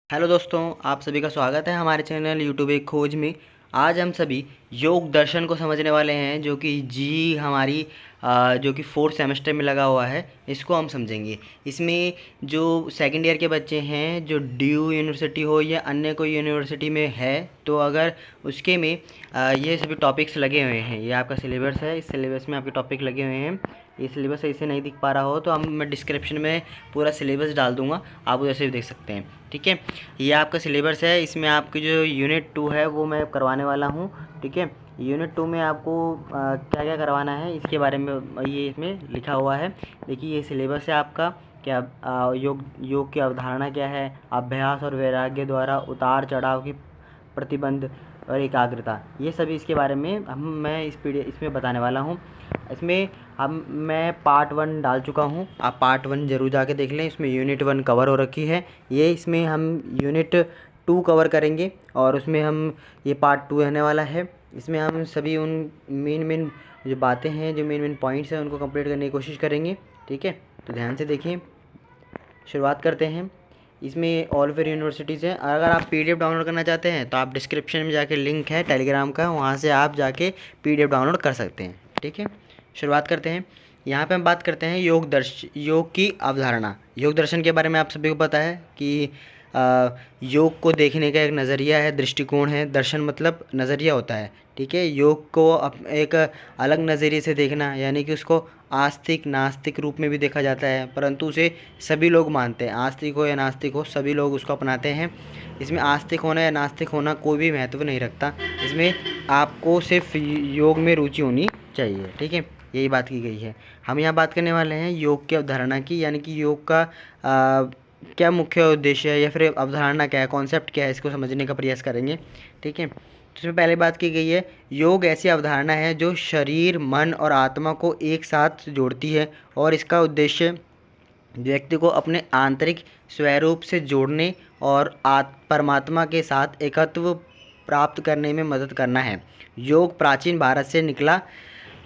Hello दोस्तों, आप सभी का स्वागत है हमारे चैनल यूट्यूब एक खोज में। आज हम सभी योग दर्शन को समझने वाले हैं, जो कि जी हमारी जो कि फोर्थ सेमेस्टर में लगा हुआ है। इसको हम समझेंगे। इसमें जो सेकंड ईयर के बच्चे हैं, जो ड्यू यूनिवर्सिटी हो या अन्य कोई यूनिवर्सिटी में है, तो अगर उसके में ये सभी टॉपिक्स लगे हुए हैं। ये आपका सिलेबस है, इस सिलेबस में आपके टॉपिक लगे हुए हैं। ये सिलेबस सही से नहीं दिख पा रहा हो तो मैं डिस्क्रिप्शन में पूरा सिलेबस डाल दूँगा, आप उधर से भी देख सकते हैं। ठीक है, ये आपका सिलेबस है। इसमें आपकी जो यूनिट 2 है वो मैं करवाने वाला हूँ। ठीक है, यूनिट 2 में आपको क्या क्या करवाना है इसके बारे में ये इसमें लिखा हुआ है। देखिए, ये सिलेबस है आपका। क्या योग की अवधारणा क्या है, अभ्यास और वैराग्य द्वारा उतार चढ़ाव की प्रतिबंध और एकाग्रता, ये सभी इसके बारे में मैं इसमें बताने वाला हूँ। इसमें मैं पार्ट 1 डाल चुका हूँ, आप पार्ट 1 ज़रूर जाके देख लें। इसमें यूनिट 1 कवर हो रखी है। ये इसमें हम यूनिट 2 कवर करेंगे और उसमें हम ये पार्ट 2 रहने वाला है। इसमें हम सभी उन मेन जो बातें हैं, जो मेन पॉइंट्स हैं, उनको कंप्लीट करने की कोशिश करेंगे। ठीक है, तो ध्यान से देखिए, शुरुआत करते हैं। इसमें ऑल ओवर यूनिवर्सिटीज़ हैं। अगर आप पीडीएफ डाउनलोड करना चाहते हैं तो आप डिस्क्रिप्शन में जाके लिंक है टेलीग्राम का, वहाँ से आप जाके पीडीएफ डाउनलोड कर सकते हैं। ठीक है, शुरुआत करते हैं। यहाँ पे हम बात करते हैं योग की अवधारणा। योग दर्शन के बारे में आप सभी को पता है कि योग को देखने का एक नज़रिया है, दृष्टिकोण है। दर्शन मतलब नज़रिया होता है। ठीक है, योग को एक अलग नज़रिए से देखना, यानी कि उसको आस्तिक नास्तिक रूप में भी देखा जाता है, परंतु उसे सभी लोग मानते हैं। आस्तिक हो या नास्तिक हो, सभी लोग उसको अपनाते हैं। इसमें आस्तिक होना या नास्तिक होना कोई भी महत्व नहीं रखता। इसमें आपको सिर्फ योग में रुचि होनी चाहिए। ठीक है, यही बात की गई है। हम यहाँ बात करने वाले हैं योग की अवधारणा की, यानी कि योग का क्या मुख्य उद्देश्य है या फिर अवधारणा क्या है, कॉन्सेप्ट क्या है, इसको समझने का प्रयास करेंगे। ठीक है, तो इसमें पहले बात की गई है, योग ऐसी अवधारणा है जो शरीर मन और आत्मा को एक साथ जोड़ती है और इसका उद्देश्य व्यक्ति को अपने आंतरिक स्वरूप से जोड़ने और परमात्मा के साथ एकत्व प्राप्त करने में मदद करना है। योग प्राचीन भारत से निकला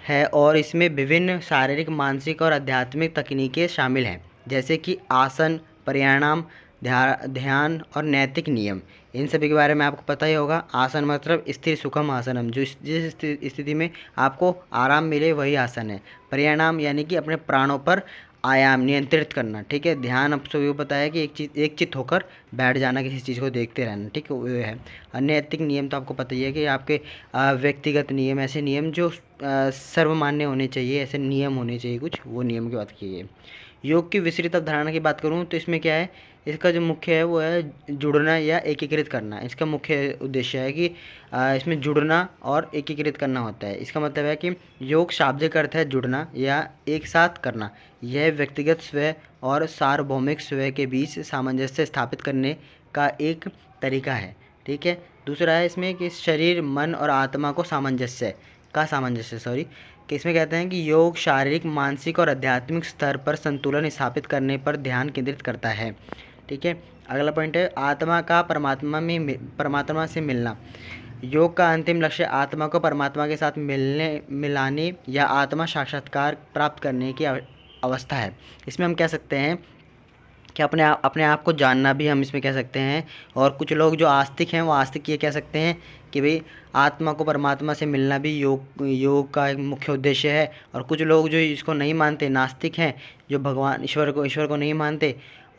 है और इसमें विभिन्न शारीरिक मानसिक और आध्यात्मिक तकनीकें शामिल हैं, जैसे कि आसन प्राणायाम ध्यान और नैतिक नियम। इन सभी के बारे में आपको पता ही होगा। आसन मतलब स्थिर सुखम आसनम, जो जिस स्थिति में आपको आराम मिले वही आसन है। प्राणायाम यानी कि अपने प्राणों पर आयाम नियंत्रित करना। ठीक है, ध्यान आप सभी को पता है कि एक चित्त होकर बैठ जाना, किसी चीज़ को देखते रहना। ठीक है, वो है। नैतिक नियम तो आपको पता ही है कि आपके व्यक्तिगत नियम, ऐसे नियम जो सर्वमान्य होने चाहिए, ऐसे नियम होने चाहिए कुछ, वो नियम की बात की गई है। योग की विस्तृत अवधारणा की बात करूँ तो इसमें क्या है, इसका जो मुख्य है वो है जुड़ना या एकीकृत करना। इसका मुख्य उद्देश्य है कि इसमें जुड़ना और एकीकृत करना होता है। इसका मतलब है कि योग शाब्दिक अर्थ है जुड़ना या एक साथ करना। यह व्यक्तिगत स्व और सार्वभौमिक स्व के बीच सामंजस्य स्थापित करने का एक तरीका है। ठीक है, दूसरा है इसमें कि शरीर मन और आत्मा को सामंजस्य कि इसमें कहते हैं कि योग शारीरिक मानसिक और आध्यात्मिक स्तर पर संतुलन स्थापित करने पर ध्यान केंद्रित करता है। ठीक है, अगला पॉइंट है आत्मा का परमात्मा से मिलना। योग का अंतिम लक्ष्य आत्मा को परमात्मा के साथ मिलाने या आत्मा साक्षात्कार प्राप्त करने की अवस्था है। इसमें हम कह सकते हैं कि अपने आप को जानना भी हम इसमें कह सकते हैं। और कुछ लोग जो आस्तिक हैं वो आस्तिक ये कह सकते हैं कि भाई आत्मा को परमात्मा से मिलना भी योग का एक मुख्य उद्देश्य है। और कुछ लोग जो इसको नहीं मानते, नास्तिक हैं, जो भगवान ईश्वर को नहीं मानते,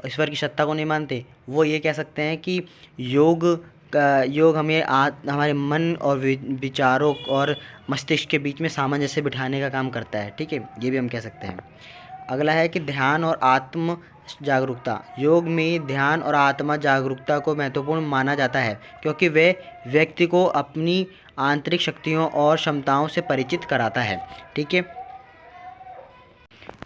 ईश्वर की सत्ता को नहीं मानते, वो ये कह सकते हैं कि योग हमें हमारे मन और विचारों और मस्तिष्क के बीच में सामंजस्य बिठाने का काम करता है। ठीक है, ये भी हम कह सकते हैं। अगला है कि ध्यान और आत्म जागरूकता। योग में ध्यान और आत्मा जागरूकता को महत्वपूर्ण माना जाता है, क्योंकि वे व्यक्ति को अपनी आंतरिक शक्तियों और क्षमताओं से परिचित कराता है। ठीक है,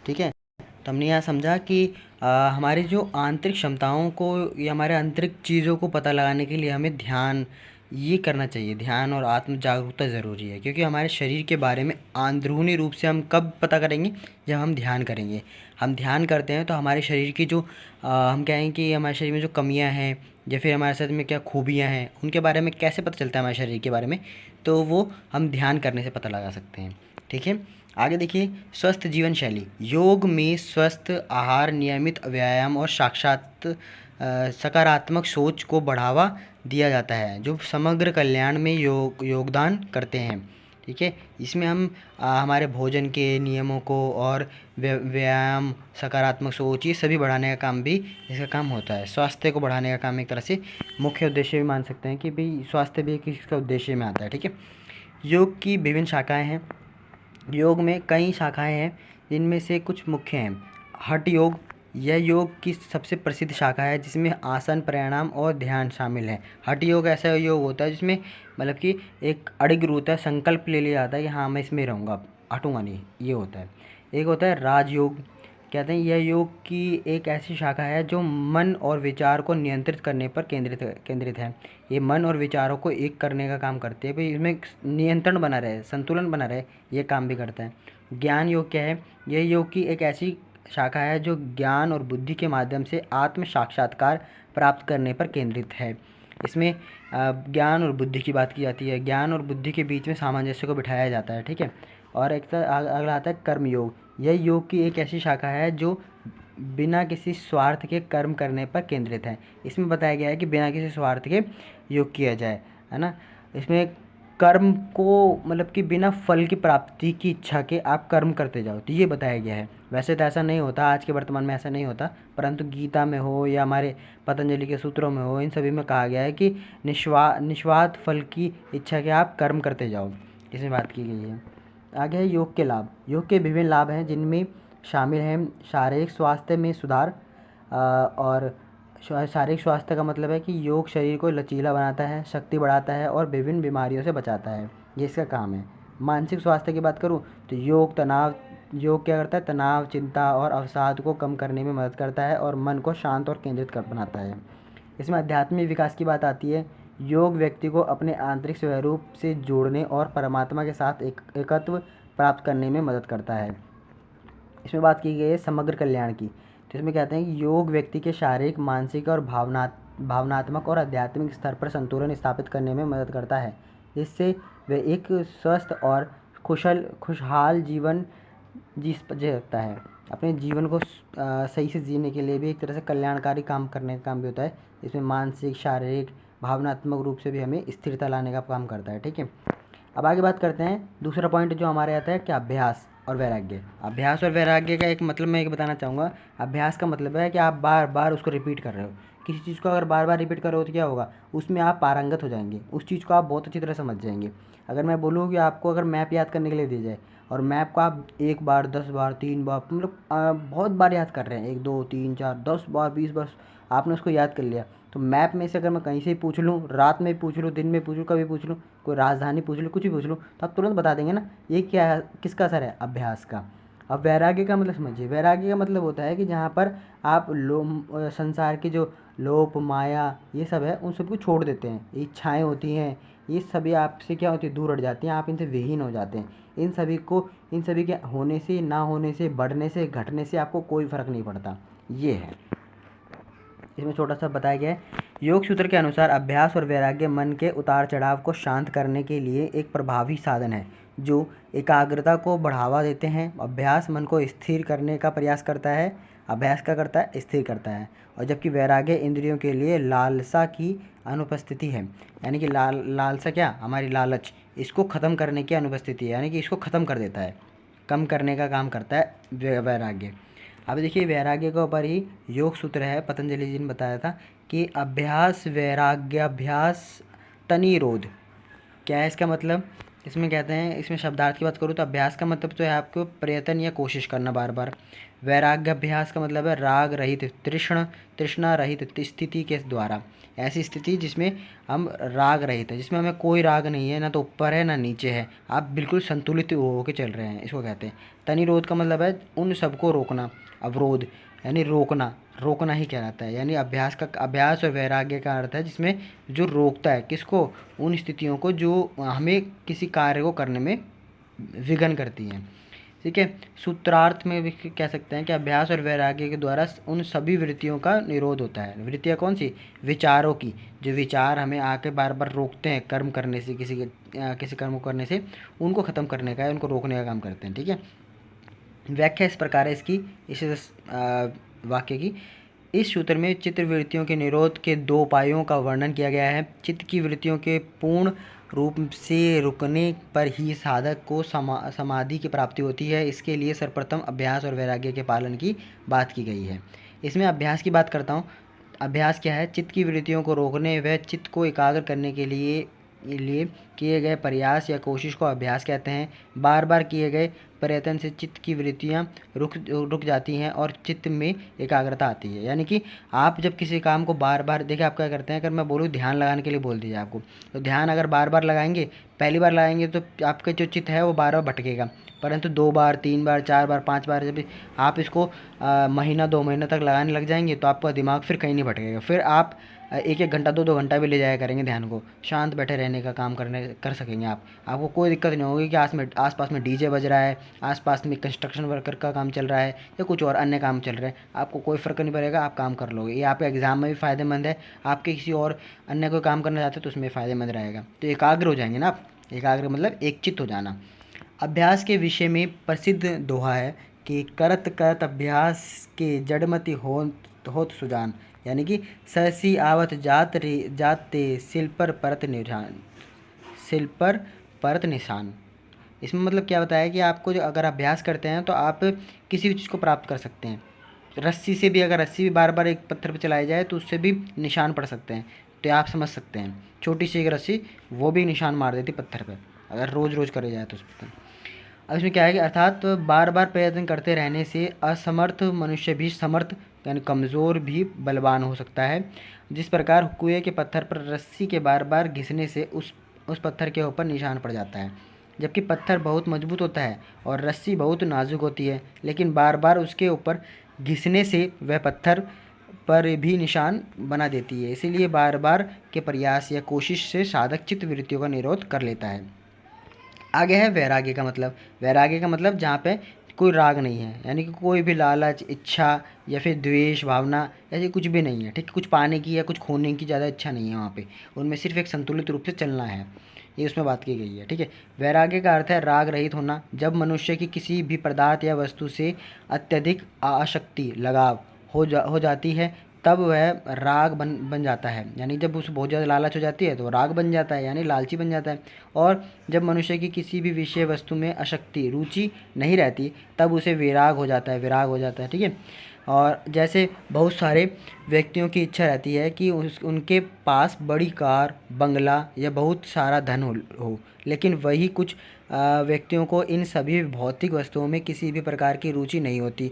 ठीक है, तो हमने यहाँ समझा कि हमारी जो आंतरिक क्षमताओं को या हमारे आंतरिक चीज़ों को पता लगाने के लिए हमें ध्यान ये करना चाहिए। ध्यान और आत्म जागरूकता ज़रूरी है, क्योंकि हमारे शरीर के बारे में अंदरूनी रूप से हम कब पता करेंगे, जब हम ध्यान करेंगे। हम ध्यान करते हैं तो हमारे शरीर की जो हम कहें कि हमारे शरीर में जो कमियां हैं या फिर हमारे साथ में क्या खूबियां हैं, उनके बारे में कैसे पता चलता है हमारे शरीर के बारे में, तो वो हम ध्यान करने से पता लगा सकते हैं। ठीक है, आगे देखिए, स्वस्थ जीवन शैली। योग में स्वस्थ आहार, नियमित व्यायाम और सकारात्मक सोच को बढ़ावा दिया जाता है, जो समग्र कल्याण में योगदान करते हैं। ठीक है, इसमें हम हमारे भोजन के नियमों को और व्यायाम, सकारात्मक सोच, ये सभी बढ़ाने का काम भी इसका काम होता है। स्वास्थ्य को बढ़ाने का काम एक तरह से मुख्य उद्देश्य भी मान सकते हैं कि भाई स्वास्थ्य भी किसका उद्देश्य में आता है। ठीक है, योग की विभिन्न शाखाएं हैं। योग में कई शाखाएं हैं, जिनमें से कुछ मुख्य हैं। हठ योग, यह योग की सबसे प्रसिद्ध शाखा है, जिसमें आसन, प्राणायाम और ध्यान शामिल है। हठ योग ऐसा योग होता है जिसमें मतलब कि एक अड़िग होता है, संकल्प ले लिया जाता है कि हाँ मैं इसमें रहूँगा, हटूँगा नहीं, ये होता है। एक होता है राजयोग, कहते हैं यह योग की एक ऐसी शाखा है जो मन और विचार को नियंत्रित करने पर केंद्रित है। ये मन और विचारों को एक करने का काम करते हैं, भाई इसमें नियंत्रण बना रहे, संतुलन बना रहे, ये काम भी करता है। ज्ञान योग क्या है? यह योग की एक ऐसी शाखा है जो ज्ञान और बुद्धि के माध्यम से आत्म साक्षात्कार प्राप्त करने पर केंद्रित है। इसमें ज्ञान और बुद्धि की बात की जाती है, ज्ञान और बुद्धि के बीच में सामंजस्य को बिठाया जाता है। ठीक है, और एक अगला आता है कर्म योग। यह योग की एक ऐसी शाखा है जो बिना किसी स्वार्थ के कर्म करने पर केंद्रित है। इसमें बताया गया है कि बिना किसी स्वार्थ के योग किया जाए, है ना। इसमें कर्म को मतलब कि बिना फल की प्राप्ति की इच्छा के आप कर्म करते जाओ, तो ये बताया गया है। वैसे तो ऐसा नहीं होता, आज के वर्तमान में ऐसा नहीं होता, परंतु गीता में हो या हमारे पतंजलि के सूत्रों में हो, इन सभी में कहा गया है कि निस्वार्थ फल की इच्छा के आप कर्म करते जाओ, इसमें बात की गई है। आगे है योग के लाभ। योग के विभिन्न लाभ हैं, जिनमें शामिल हैं शारीरिक स्वास्थ्य में सुधार, और शारीरिक स्वास्थ्य का मतलब है कि योग शरीर को लचीला बनाता है, शक्ति बढ़ाता है और विभिन्न बीमारियों से बचाता है, ये इसका काम है। मानसिक स्वास्थ्य की बात करूँ तो योग क्या करता है? तनाव, चिंता और अवसाद को कम करने में मदद करता है और मन को शांत और केंद्रित कर बनाता है। इसमें आध्यात्मिक विकास की बात आती है। योग व्यक्ति को अपने आंतरिक स्वरूप से जोड़ने और परमात्मा के साथ एकत्व प्राप्त करने में मदद करता है। इसमें बात की गई है समग्र कल्याण की, तो इसमें कहते हैं कि योग व्यक्ति के शारीरिक, मानसिक और भावनात्मक और आध्यात्मिक स्तर पर संतुलन स्थापित करने में मदद करता है। इससे वे एक स्वस्थ और खुशहाल जीवन जी सकता है। अपने जीवन को सही से जीने के लिए भी एक तरह से कल्याणकारी काम करने का काम भी होता है। इसमें मानसिक, शारीरिक, भावनात्मक रूप से भी हमें स्थिरता लाने का काम करता है। ठीक है, अब आगे बात करते हैं। दूसरा पॉइंट जो हमारे आता है क्या? अभ्यास और वैराग्य। अभ्यास और वैराग्य का एक मतलब मैं एक बताना चाहूँगा। अभ्यास का मतलब है कि आप बार बार उसको रिपीट कर रहे हो। किसी चीज़ को अगर बार बार रिपीट कर रहे हो तो क्या होगा? उसमें आप पारंगत हो जाएंगे, उस चीज़ को आप बहुत अच्छी तरह समझ जाएंगे। अगर मैं बोलूँ कि आपको अगर मैप याद करने के लिए दी जाए, और मैप को आप 1 बार, 10 बार, 3 बार, मतलब बहुत बार याद कर रहे हैं, 1 2 3 4 10 बार, 20 बार आपने उसको याद कर लिया, तो मैप में से अगर मैं कहीं से ही पूछ लूँ, रात में पूछ लूँ, दिन में पूछ लूँ, कभी पूछ लूँ, कोई राजधानी पूछ लूँ, कुछ भी पूछ लूँ, तो आप तुरंत बता देंगे ना। ये क्या है? किसका असर है? अभ्यास का। अब वैराग्य का मतलब समझिए। वैराग्य का मतलब होता है कि जहाँ पर आप संसार की जो लोभ, माया, ये सब है, उन सबको छोड़ देते हैं। इच्छाएं होती हैं, ये सभी आपसे क्या होती है? दूर हट जाती हैं, आप इनसे विहीन हो जाते हैं। इन सभी के होने से, ना होने से, बढ़ने से, घटने से आपको कोई फ़र्क नहीं पड़ता। ये है, इसमें छोटा सा बताया गया है। योग सूत्र के अनुसार अभ्यास और वैराग्य मन के उतार चढ़ाव को शांत करने के लिए एक प्रभावी साधन है, जो एकाग्रता को बढ़ावा देते हैं। अभ्यास मन को स्थिर करने का प्रयास करता है, अभ्यास क्या करता है? स्थिर करता है। और जबकि वैराग्य इंद्रियों के लिए लालसा की अनुपस्थिति है, यानी कि लालसा क्या? हमारी लालच, इसको ख़त्म करने की अनुपस्थिति है, यानी कि इसको ख़त्म कर देता है, कम करने का काम करता है वैराग्य। अब देखिए, वैराग्य के ऊपर ही योग सूत्र है, पतंजलि जी ने बताया था कि अभ्यास वैराग्याभ्यास तनिरोध। क्या है इसका मतलब? इसमें कहते हैं, इसमें शब्दार्थ की बात करूँ तो अभ्यास का मतलब तो है आपको प्रयत्न या कोशिश करना बार बार। वैराग्याभ्यास का मतलब है राग रहित, तृष्णा रहित स्थिति के द्वारा। ऐसी स्थिति जिसमें हम राग रहित है, जिसमें हमें कोई राग नहीं है, ना तो ऊपर है ना नीचे है, आप बिल्कुल संतुलित होकर चल रहे हैं, इसको कहते हैं। तनिरोध का मतलब है उन सबको रोकना। अवरोध यानी रोकना ही कहलाता है। यानी अभ्यास और वैराग्य का अर्थ है जिसमें जो रोकता है, किसको? उन स्थितियों को जो हमें किसी कार्य को करने में विघ्न करती हैं। ठीक है, सूत्रार्थ में भी कह सकते हैं कि अभ्यास और वैराग्य के द्वारा उन सभी वृत्तियों का निरोध होता है। वृत्तियाँ कौन सी? विचारों की, जो विचार हमें आके बार बार रोकते हैं कर्म करने से, किसी कर्म को करने से, उनको ख़त्म करने का, उनको रोकने का काम करते हैं। ठीक है, व्याख्या इस प्रकार है इसकी, इस वाक्य की इस सूत्र में चित्त वृत्तियों के निरोध के 2 उपायों का वर्णन किया गया है। चित्त की वृत्तियों के पूर्ण रूप से रुकने पर ही साधक को समाधि की प्राप्ति होती है। इसके लिए सर्वप्रथम अभ्यास और वैराग्य के पालन की बात की गई है। इसमें अभ्यास की बात करता हूँ। अभ्यास क्या है? चित्त की वृत्तियों को रोकने व चित्त को एकाग्र करने के लिए किए गए प्रयास या कोशिश को अभ्यास कहते हैं। बार बार किए गए प्रयत्न से चित्त की वृत्तियाँ रुक जाती हैं और चित्त में एकाग्रता आती है। यानी कि आप जब किसी काम को बार बार देखिए, आप क्या करते हैं, अगर मैं बोलूँ ध्यान लगाने के लिए बोल दीजिए आपको, तो ध्यान अगर बार बार लगाएंगे, पहली बार लगाएंगे तो आपका जो चित्त है वो बार बार भटकेगा। परंतु 2 बार, 3 बार, 4 बार, 5 बार जब आप इसको महीना 2 महीना तक लगाने लग जाएंगे तो आपका दिमाग फिर कहीं नहीं भटकेगा। फिर आप 1-1 घंटा, 2-2 घंटा भी ले जाया करेंगे ध्यान को, शांत बैठे रहने का काम कर सकेंगे आप। आपको कोई दिक्कत नहीं होगी कि आस पास में डीजे बज रहा है, आस पास में कंस्ट्रक्शन वर्कर का काम चल रहा है या कुछ और अन्य काम चल रहा है, आपको कोई फ़र्क नहीं पड़ेगा, आप काम कर लोगे। ये आपके एग्ज़ाम में भी फ़ायदेमंद है, आपके किसी और अन्य कोई काम करना चाहते हो तो उसमें फ़ायदेमंद रहेगा। तो एकाग्र हो जाएंगे ना आप। एकाग्र मतलब एक चित्त हो जाना। अभ्यास के विषय में प्रसिद्ध दोहा है कि करत करत अभ्यास के जड़मति होत सुजान। यानी कि सहसी आवत जाते सिल पर परत निशान। इसमें मतलब क्या बताया कि आपको जो अगर अभ्यास करते हैं तो आप किसी भी चीज़ को प्राप्त कर सकते हैं। रस्सी से भी, अगर रस्सी भी बार बार एक पत्थर पर चलाई जाए तो उससे भी निशान पड़ सकते हैं। तो आप समझ सकते हैं, छोटी सी एक रस्सी वो भी निशान मार देती पत्थर पर, अगर रोज़ रोज़ करे जाए तो उस पर। अब इसमें क्या है कि अर्थात बार बार प्रयत्न करते रहने से असमर्थ मनुष्य भी समर्थ यानी कमज़ोर भी बलवान हो सकता है। जिस प्रकार कुएं के पत्थर पर रस्सी के बार बार घिसने से उस पत्थर के ऊपर निशान पड़ जाता है, जबकि पत्थर बहुत मजबूत होता है और रस्सी बहुत नाजुक होती है, लेकिन बार बार उसके ऊपर घिसने से वह पत्थर पर भी निशान बना देती है। इसीलिए बार बार के प्रयास या कोशिश से साधक चित्त वृत्तियों का निरोध कर लेता है। आगे है वैराग्य का मतलब। वैराग्य का मतलब जहाँ पे कोई राग नहीं है, यानी कि कोई भी लालच, इच्छा या फिर द्वेष भावना ऐसी कुछ भी नहीं है। ठीक है, कुछ पाने की या कुछ खोने की ज़्यादा इच्छा नहीं है वहाँ पे, उनमें सिर्फ एक संतुलित रूप से चलना है, ये उसमें बात की गई है। ठीक है, वैराग्य का अर्थ है राग रहित होना। जब मनुष्य की किसी भी पदार्थ या वस्तु से अत्यधिक आसक्ति, लगाव हो जाती है तब वह राग बन जाता है। यानी जब उसे बहुत ज़्यादा लालच हो जाती है तो राग बन जाता है, यानी लालची बन जाता है। और जब मनुष्य की किसी भी विषय वस्तु में आसक्ति, रुचि नहीं रहती तब उसे विराग हो जाता है। ठीक है, और जैसे बहुत सारे व्यक्तियों की इच्छा रहती है कि उनके पास बड़ी कार, बंगला या बहुत सारा धन हो, लेकिन वही कुछ व्यक्तियों को इन सभी भौतिक वस्तुओं में किसी भी प्रकार की रुचि नहीं होती।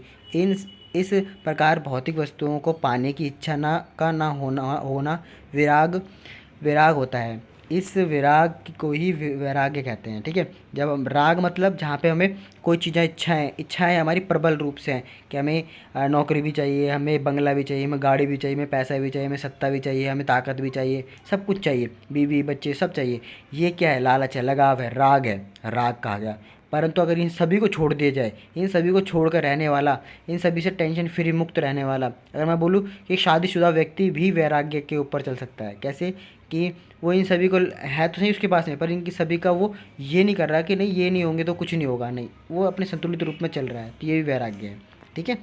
इस प्रकार भौतिक वस्तुओं को पाने की इच्छा ना होना विराग होता है। इस विराग को ही वैराग्य कहते हैं। ठीक है, जब हम राग मतलब जहाँ पे हमें कोई चीज़ें इच्छाएं हमारी प्रबल रूप से हैं कि हमें नौकरी भी चाहिए, हमें बंगला भी चाहिए, हमें गाड़ी भी चाहिए, हमें पैसा भी चाहिए, हमें सत्ता भी चाहिए, हमें ताकत भी चाहिए, सब कुछ चाहिए, बीवी बच्चे सब चाहिए। ये क्या है? लालच है, लगाव है, राग कहा गया। परंतु अगर इन सभी को छोड़ दिया जाए, इन सभी को छोड़कर रहने वाला, इन सभी से टेंशन फ्री मुक्त रहने वाला, अगर मैं बोलूँ कि शादीशुदा व्यक्ति भी वैराग्य के ऊपर चल सकता है। कैसे कि वो इन सभी को है तो सही उसके पास में, पर इनकी सभी का वो ये नहीं कर रहा कि नहीं ये नहीं होंगे तो कुछ नहीं होगा, नहीं, वो अपने संतुलित रूप में चल रहा है, तो ये भी वैराग्य है। ठीक है,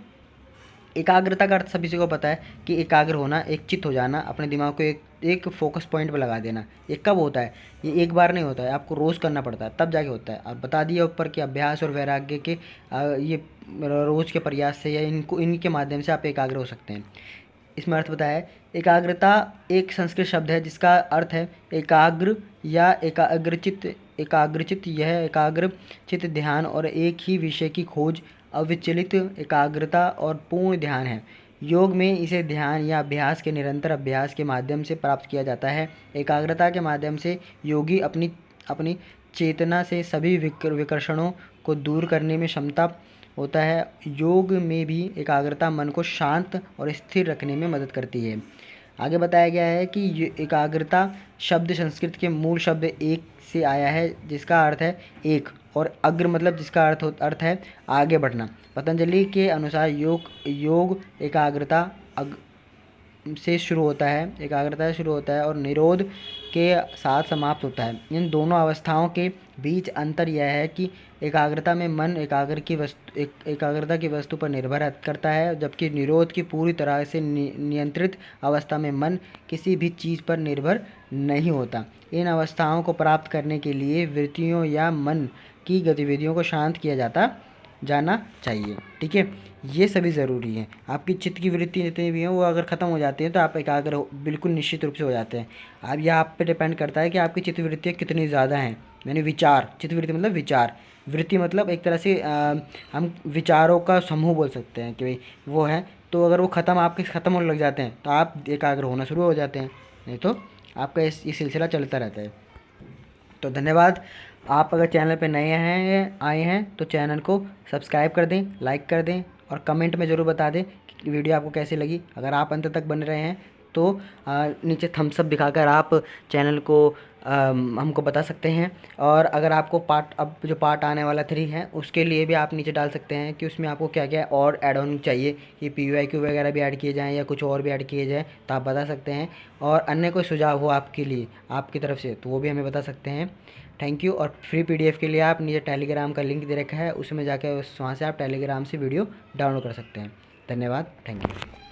एकाग्रता का अर्थ सभी से को पता है कि एकाग्र होना, एक चित्त हो जाना, अपने दिमाग को एक फोकस पॉइंट पर लगा देना। ये कब होता है? ये एक बार नहीं होता है, आपको रोज़ करना पड़ता है तब जाके होता है। और बता दिया ऊपर कि अभ्यास और वैराग्य के ये रोज़ के प्रयास से या इनके माध्यम से आप एकाग्र हो सकते हैं। इसमें अर्थ बताया है। एकाग्रता एक संस्कृत शब्द है जिसका अर्थ है एकाग्र या एकाग्रचित्त। यह एकाग्रचित्त ध्यान और एक ही विषय की खोज, अविचलित एकाग्रता और पूर्ण ध्यान है। योग में इसे ध्यान या अभ्यास के निरंतर अभ्यास के माध्यम से प्राप्त किया जाता है। एकाग्रता के माध्यम से योगी अपनी चेतना से सभी विकर्षणों को दूर करने में क्षमता होता है। योग में भी एकाग्रता मन को शांत और स्थिर रखने में मदद करती है। आगे बताया गया है कि एकाग्रता शब्द संस्कृत के मूल शब्द एक से आया है जिसका अर्थ है एक, और अग्र मतलब जिसका अर्थ है आगे बढ़ना। पतंजलि के अनुसार योग एकाग्रता से शुरू होता है और निरोध के साथ समाप्त होता है। इन दोनों अवस्थाओं के बीच अंतर यह है कि एकाग्रता में मन एकाग्रता की वस्तु पर निर्भर करता है, जबकि निरोध की पूरी तरह से नियंत्रित अवस्था में मन किसी भी चीज़ पर निर्भर नहीं होता। इन अवस्थाओं को प्राप्त करने के लिए वृत्तियों या मन की गतिविधियों को शांत किया जाना चाहिए। ठीक है, ये सभी ज़रूरी है। आपकी चित्त की वृत्ति जितनी भी हैं वो अगर ख़त्म हो जाती हैं तो आप एकाग्र बिल्कुल निश्चित रूप से हो जाते हैं। अब यह आप पे डिपेंड करता है कि आपकी चित्त वृत्तियाँ कितनी ज़्यादा हैं। मैंने विचार, चित्त वृत्ति मतलब विचार, वृत्ति मतलब एक तरह से हम विचारों का समूह बोल सकते हैं कि भाई वो है। तो अगर वो आपके ख़त्म होने लग जाते हैं तो आप एकाग्र होना शुरू हो जाते हैं, नहीं तो आपका ये सिलसिला चलता रहता है। तो धन्यवाद। आप अगर चैनल पे नए आए हैं तो चैनल को सब्सक्राइब कर दें, लाइक कर दें और कमेंट में ज़रूर बता दें कि वीडियो आपको कैसी लगी। अगर आप अंत तक बन रहे हैं तो नीचे थम्स अप दिखाकर आप चैनल को हमको बता सकते हैं। और अगर आपको अब जो पार्ट आने वाला 3 है उसके लिए भी आप नीचे डाल सकते हैं कि उसमें आपको क्या क्या और ऐड ऑन चाहिए, कि PYQ वगैरह भी ऐड किए जाएँ या कुछ और भी ऐड किए जाएँ, तो आप बता सकते हैं। और अन्य कोई सुझाव हो आपके लिए आपकी तरफ से तो वो भी हमें बता सकते हैं। Thank you. और फ्री PDF के लिए आप नीचे टेलीग्राम का लिंक दे रखा है, उसमें जाकर वहाँ से आप टेलीग्राम से वीडियो डाउनलोड कर सकते हैं। धन्यवाद। Thank you.